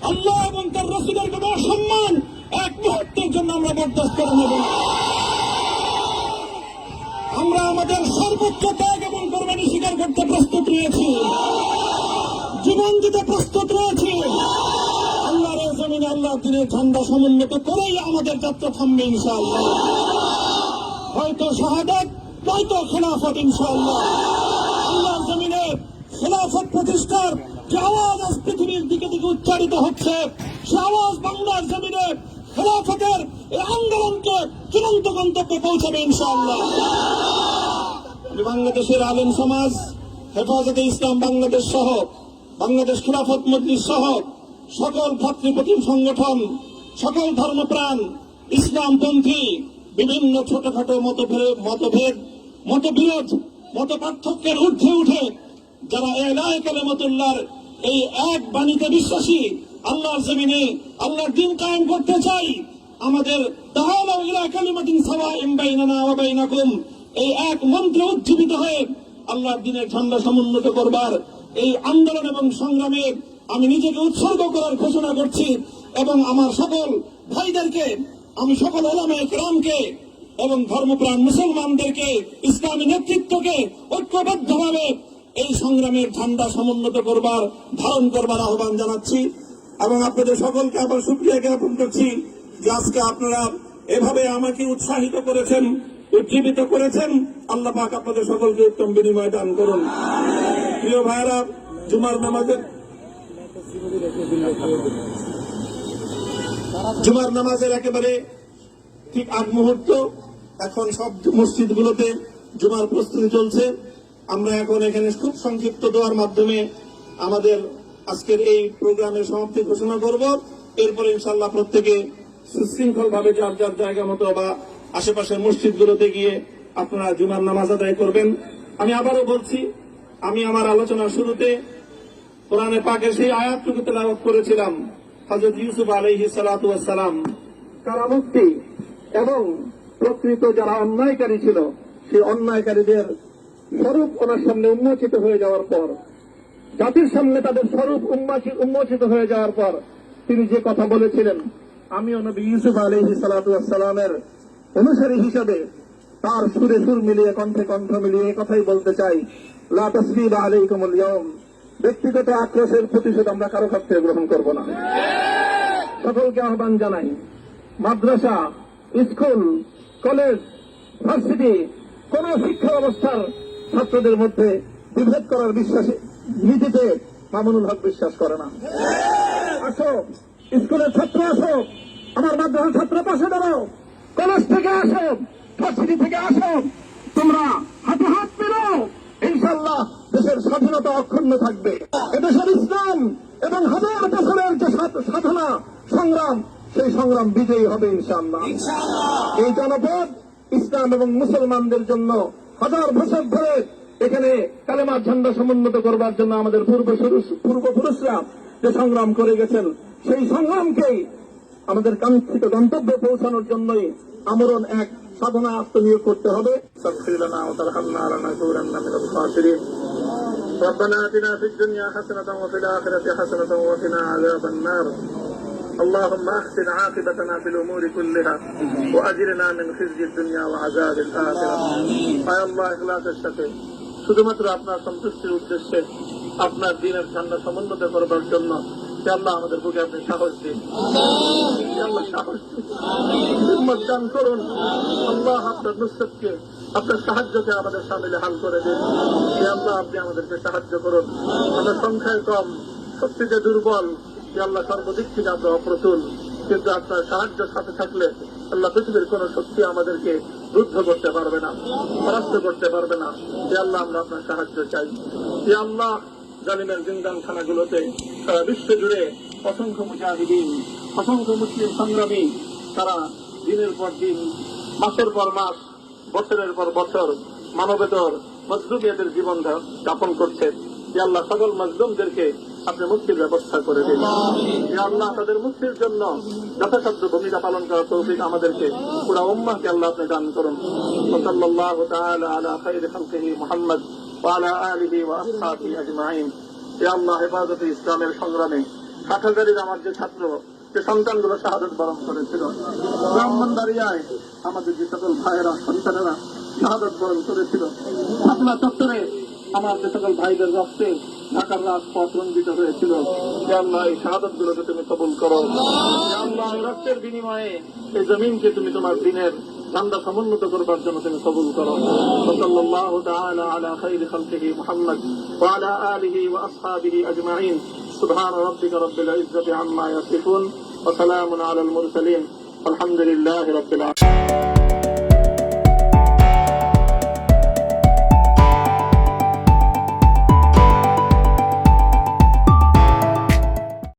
আল্লাহ এবং তার রাসূলের কোনো অসম্মান এক মুহূর্তের জন্য আমরা বরদাস্ত করে নেব না। আমরা আমাদের সর্বোচ্চ ত্যাগ এবং কোরবানি স্বীকার করতে প্রস্তুত রয়েছি, জীবন দিতে প্রস্তুত রয়েছি। আল্লাহর জমিনে আল্লাহর দিনের ঝান্ডা সমুন্নত করেই আমাদের যাত্রা থামবে ইনশাআল্লাহ। হয়তো শাহাদাত, নয়তো খেলাফত ইনশাআল্লাহ। আল্লাহর জমিনে খেলাফত প্রতিষ্ঠার যে আওয়াজ আজ পৃথিবীর দিকে দিকে উচ্চারিত হচ্ছে, সে আওয়াজ বাংলার জমিনে খেলাফতের এই আন্দোলনকে চূড়ান্ত গন্তব্যে পৌঁছাবে ইনশাআল্লাহ। বাংলাদেশের আলেম সমাজ, হেফাজতে ইসলাম বাংলাদেশ সহ বাংলাদেশ খেলাফত মজলিস সহ সকল ভাতৃপ্রতিম সংগঠন, সকল ধর্মপ্রাণ, ইসলামপন্থী বিভিন্ন ছোটখাটো মতবিরোধ, মত পার্থক্যের ঊর্ধ্বে উঠে যারা ইলাহি কালিমাতুল্লাহর এই এক বাণীতে বিশ্বাসী, আল্লাহর জমিনে আল্লাহর দ্বীন কায়েম করতে চাই, আমাদের তাআলাউ ইলা কালিমাতিন সাওয়াইন বাইনানা ওয়া বাইনাকুম এই এক মন্ত্রে উজ্জীবিত হয়ে আল্লাহর দ্বীনের ঝান্ডা সমুন্নত করবার এই আন্দোলন এবং সংগ্রামে আমি নিজেকে উৎসর্গ করার ঘোষণা করছি। এবং আমার সকল ভাইদেরকে, আমি সকল উলামায়ে কেরামকে এবং ধর্মপ্রাণ মুসলমানদেরকে, ইসলামী নেতৃত্বকে ঐক্যবদ্ধভাবে এই সংগ্রামের ঝান্ডা সমুন্নত করবার, ধারণ করবার আহ্বান জানাচ্ছি। এবং আপনাদের সকলকে আবার শুকরিয়া জ্ঞাপন করছি যে আজকে আপনারা এভাবে আমাকে উৎসাহিত করেছেন, উজ্জীবিত করেছেন। আল্লাহ পাক আপনাদের সকলকে উত্তম বিনিময় দান করুন। প্রিয় ভাইরা, জুমার নামাজের একেবারে ঠিক আগ মুহূর্ত। এখন সব মসজিদগুলোতে জুমার প্রস্তুতি চলছে। আমরা এখন এখানে খুব সংক্ষিপ্ত দোয়ার মাধ্যমে আমাদের আজকের এই প্রোগ্রামের সমাপ্তি ঘোষণা করব। এরপরে ইনশাআল্লাহ প্রত্যেকে সুশৃঙ্খল ভাবে যার যার জায়গা মতো বা আশেপাশের মসজিদগুলোতে গিয়ে আপনারা জুমার নামাজ আদায় করবেন। আমি আবারও বলছি, আমি আমার আলোচনার শুরুতে কোরআনে পাকের সেই আয়াতটুকু তেলাওয়াত করেছিলাম, হযরত ইউসুফ আলাইহিস সালাতু ওয়াস সালাম কারামুক্তি এবং প্রকৃত যারা অন্যায়কারী ছিল সেই অন্যায়কারীদের স্বরূপ ওনার সামনে উন্মোচিত হয়ে যাওয়ার পর, জাতির সামনে তাদের স্বরূপ উন্মোচিত হয়ে যাওয়ার পর তিনি যে কথা বলেছিলেন, আমিও নবী ইউসুফ আলাইহিস সালাতু ওয়াস সালামের অনুসারী হিসাবে তার সুরে সুর মিলিয়ে, কণ্ঠে কণ্ঠ মিলিয়ে কথাই বলতে চাই, লা তাসরিবা আলাইকুমুল ইয়াউম, ব্যক্তিগত আক্রোশের প্রতিশোধ আমরা কারো কাছ থেকে গ্রহণ করব না। সকলকে আহ্বান জানাই, মাদ্রাসা, স্কুল, কলেজ, ভার্সিটি কোন শিক্ষা ব্যবস্থার ছাত্রদের মধ্যে বিভেদ করার বিশ্বাসে নীতিতে মামুনুল হক বিশ্বাস করে না। আসো, স্কুলের ছাত্র আসো, আমার মাদ্রাসার ছাত্র পাশে দাঁড়াও, কলেজ থেকে আসো, ভার্সিটি থেকে আসো, তোমরা হাতে হাত মিলাও, ইনশাআল্লাহ দেশের স্বাধীনতা অক্ষুণ্ণ থাকবে। এদেশের ইসলাম এবং হাজার বছরের যে সাধনা সংগ্রাম, সেই সংগ্রাম বিজয়ী হবে ইনশাআল্লাহ। এই জনপদ ইসলাম এবং মুসলমানদের জন্য হাজার বছর ধরে এখানে কালেমার ঝান্ডা সমুন্নত করবার জন্য আমাদের পূর্বপুরুষরা যে সংগ্রাম করে গেছেন, সেই সংগ্রামকেই আমাদের কাঙ্ক্ষিত গন্তব্যে পৌঁছানোর জন্যই আমরণ এক সাধনা আত্মনিয়োগ করতে হবে। ربنا آتنا في الدنيا حسنة وفي الآخرة حسنة وقنا عذاب النار اللهم أحسن عاقبتنا في الأمور كلها وأجرنا من خزي الدنيا وعذاب الآخرة আয় আল্লাহ, ইখলাসের সাথে শুধুমাত্র আপনার সন্তুষ্টির উদ্দেশ্যে আপনার দ্বীনের ঝান্ডা সমুন্নত করবার জন্য আল্লাহ আমাদের বুকে আপনি সাহস দিন, আল্লাহ সাহস দিন, হিম্মত দান করুন। আল্লাহ আপনার নুসরতকে, আপনার সাহায্যকে আমাদের সামিলে হাল করে দিন। আল্লাহ আপনি আমাদেরকে সাহায্য করুন। আমরা সংখ্যায় কম, শক্তিতে দুর্বল, আল্লাহ সর্বদিক থেকে আমরা অপ্রতুল, কিন্তু আপনার সাহায্য সাথে থাকলে আল্লাহ পৃথিবীর কোন শক্তি আমাদেরকে রুদ্ধ করতে পারবে না, পরাস্ত করতে পারবে না। আল্লাহ আমরা আপনার সাহায্য চাই। আল্লাহ জালিমের জিন্দানখানাগুলোতে সারা বিশ্ব জুড়ে অসংখ্য মুজাহিদিন, অসংখ্য মুসলিম সংগ্রামী তারা দিনের পর দিন, মাসের পর মাস, বছরের পর বছর মানবেতর মজলুমিয়াদের জীবন যাপন করছে। আল্লাহ সকল মজলুমদেরকে আপনি মুক্তির ব্যবস্থা করে দিন। আল্লাহ তাদের মুক্তির জন্য যথাসাধ্য ভূমিকা পালন করার তৌফিক আমাদেরকে, পুরা উম্মাহকে আল্লাহ আপনি দান করুন। সাল্লাল্লাহু তাআলা আলা খায়রি খালকিহি মুহাম্মদ ওয়া আলা আলিহি ওয়া আসহাবিহি আজমাইন। আল্লাহ হেফাজতে ইসলামের সংগ্রামে হাটহাজারীর আমার যে ছাত্র, যে সন্তানগুলো শাহাদত বরণ করেছিল, ব্রাহ্মণবাড়িয়ায় আমাদের যে সকল ভাইয়েরা, সন্তানেরা শাহাদত বরণ করেছিল, শাপলা চত্বরে আমার যে সকল ভাইদের রক্তে ঢাকার রাজপথ রঞ্জিত হয়েছিল, হে আল্লাহ এই শাহাদত গুলোকে তুমি কবুল করো। হে আল্লাহ এই রক্তের বিনিময়ে এই জমিনকে তুমি তোমার দিনের ঝান্ডা সমুন্নত করবার জন্য তুমি কবুল করো। সাল্লাল্লাহু তাআলা আলা খাইরি খালকিহি মুহাম্মদ ওয়া আলা আলিহি ওয়া আসহাবিহি আজমাইন। সুবহান রাব্বিকা রাব্বিল ইজ্জাতি আম্মা ইয়াসিফুন ওয়া সালামুন আলাল মুরসালিন। আলহামদুলিল্লাহি রাব্বিল আলামিন।